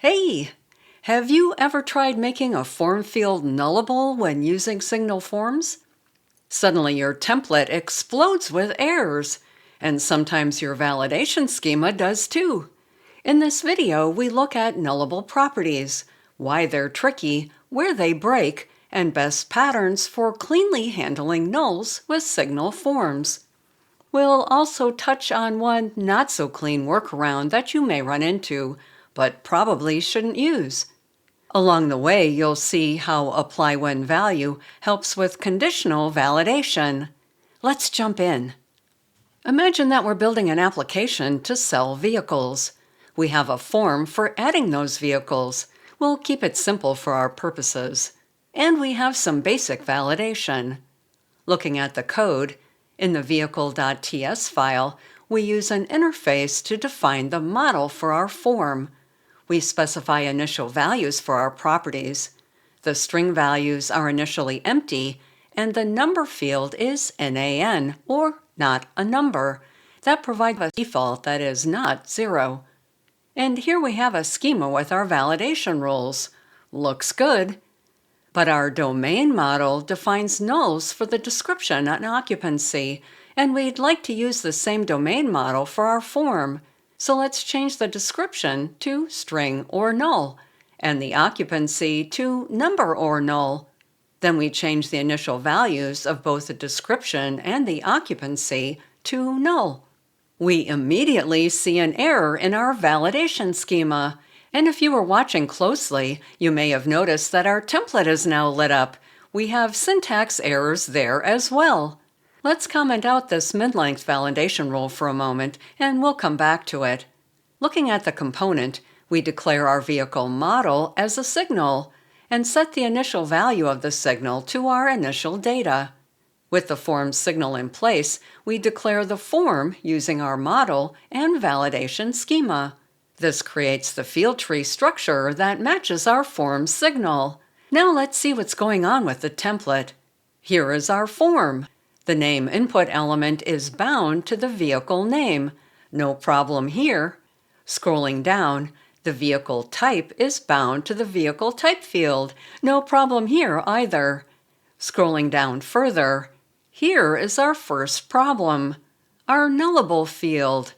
Hey! Have you ever tried making a form field nullable when using Signal Forms? Suddenly your template explodes with errors, and sometimes your validation schema does too. In this video, we look at nullable properties, why they're tricky, where they break, and best patterns for cleanly handling nulls with Signal Forms. We'll also touch on one not-so-clean workaround that you may run into, but probably shouldn't use. Along the way, you'll see how applyWhenValue helps with conditional validation. Let's jump in. Imagine that we're building an application to sell vehicles. We have a form for adding those vehicles. We'll keep it simple for our purposes. And we have some basic validation. Looking at the code, in the vehicle.ts file, we use an interface to define the model for our form. We specify initial values for our properties. The string values are initially empty, and the number field is NaN, or not a number. That provides a default that is not 0. And here we have a schema with our validation rules. Looks good. But our domain model defines nulls for the description and occupancy, and we'd like to use the same domain model for our form. So let's change the description to string or null, and the occupancy to number or null. Then we change the initial values of both the description and the occupancy to null. We immediately see an error in our validation schema. And if you were watching closely, you may have noticed that our template is now lit up. We have syntax errors there as well. Let's comment out this mid-length validation rule for a moment, and we'll come back to it. Looking at the component, we declare our vehicle model as a signal, and set the initial value of the signal to our initial data. With the form signal in place, we declare the form using our model and validation schema. This creates the field tree structure that matches our form signal. Now let's see what's going on with the template. Here is our form. The name input element is bound to the vehicle name. No problem here. Scrolling down, the vehicle type is bound to the vehicle type field. No problem here either. Scrolling down further, here is our first problem. Our nullable field.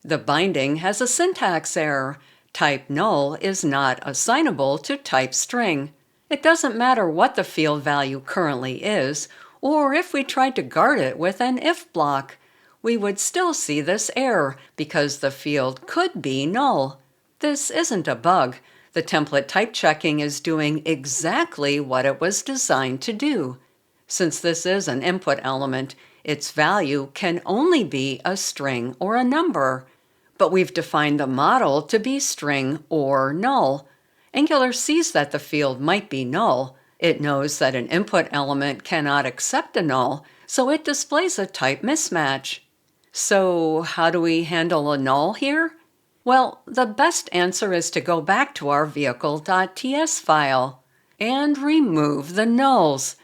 The binding has a syntax error. Type null is not assignable to type string. It doesn't matter what the field value currently is, or if we tried to guard it with an if block. We would still see this error because the field could be null. This isn't a bug. The template type checking is doing exactly what it was designed to do. Since this is an input element, its value can only be a string or a number. But we've defined the model to be string or null. Angular sees that the field might be null. It knows that an input element cannot accept a null, so it displays a type mismatch. So how do we handle a null here? Well, the best answer is to go back to our vehicle.ts file and remove the nulls.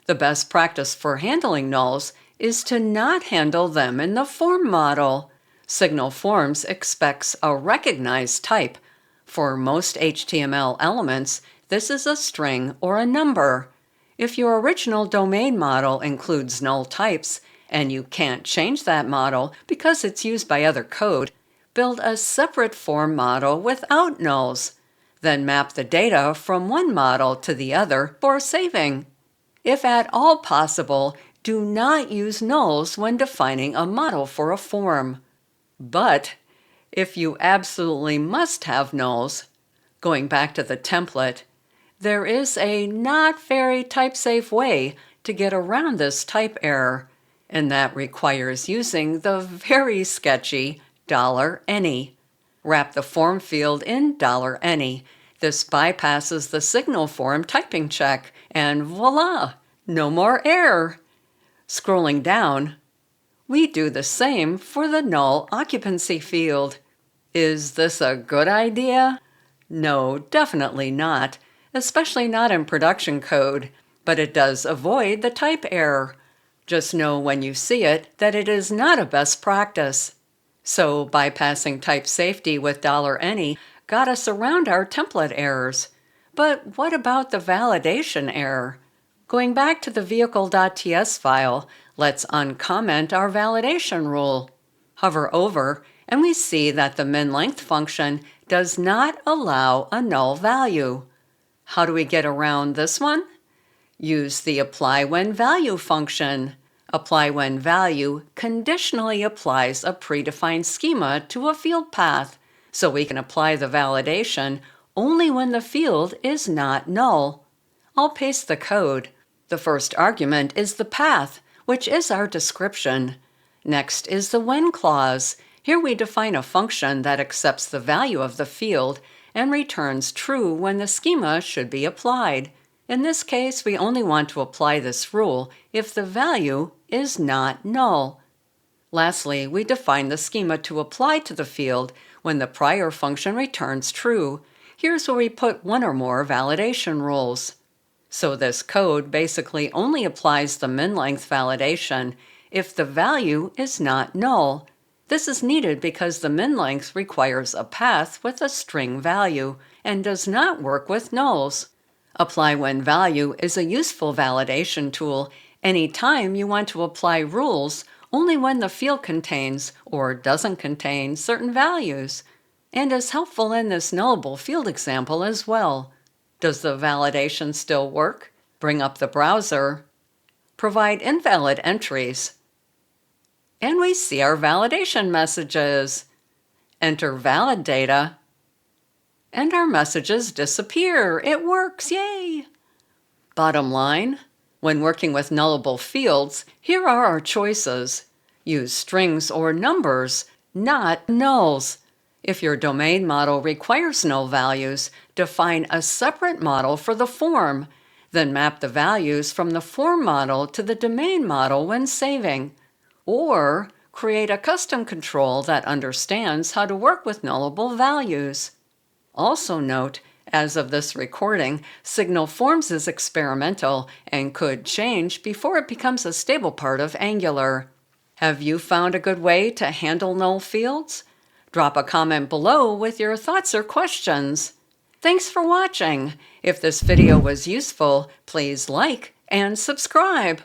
The best practice for handling nulls is to not handle them in the form model. Signal Forms expects a recognized type. For most HTML elements, this is a string or a number. If your original domain model includes null types, and you can't change that model because it's used by other code, build a separate form model without nulls. Then map the data from one model to the other for saving. If at all possible, do not use nulls when defining a model for a form. But if you absolutely must have nulls, going back to the template, there is a not very type-safe way to get around this type error, and that requires using the very sketchy $any. Wrap the form field in $any. This bypasses the signal form typing check, and voila, no more error. Scrolling down, we do the same for the null occupancy field. Is this a good idea? No, definitely not, especially not in production code, but it does avoid the type error. Just know when you see it that it is not a best practice. So bypassing type safety with $any got us around our template errors. But what about the validation error? Going back to the vehicle.ts file, let's uncomment our validation rule. Hover over, and we see that the min-length function does not allow a null value. How do we get around this one? Use the applyWhenValue function. applyWhenValue conditionally applies a predefined schema to a field path, so we can apply the validation only when the field is not null. I'll paste the code. The first argument is the path, which is our description. Next is the when clause. Here we define a function that accepts the value of the field and returns true when the schema should be applied. In this case, we only want to apply this rule if the value is not null. Lastly, we define the schema to apply to the field when the prior function returns true. Here's where we put one or more validation rules. So this code basically only applies the min-length validation if the value is not null. This is needed because the min-length requires a path with a string value and does not work with nulls. applyWhenValue is a useful validation tool anytime you want to apply rules only when the field contains or doesn't contain certain values, and is helpful in this nullable field example as well. Does the validation still work? Bring up the browser. Provide invalid entries. And we see our validation messages. Enter valid data. And our messages disappear. It works, yay! Bottom line, when working with nullable fields, here are our choices. Use strings or numbers, not nulls. If your domain model requires null values, define a separate model for the form. Then map the values from the form model to the domain model when saving. Or create a custom control that understands how to work with nullable values. Also note, as of this recording, Signal Forms is experimental and could change before it becomes a stable part of Angular. Have you found a good way to handle null fields? Drop a comment below with your thoughts or questions. Thanks for watching. If this video was useful, please like and subscribe.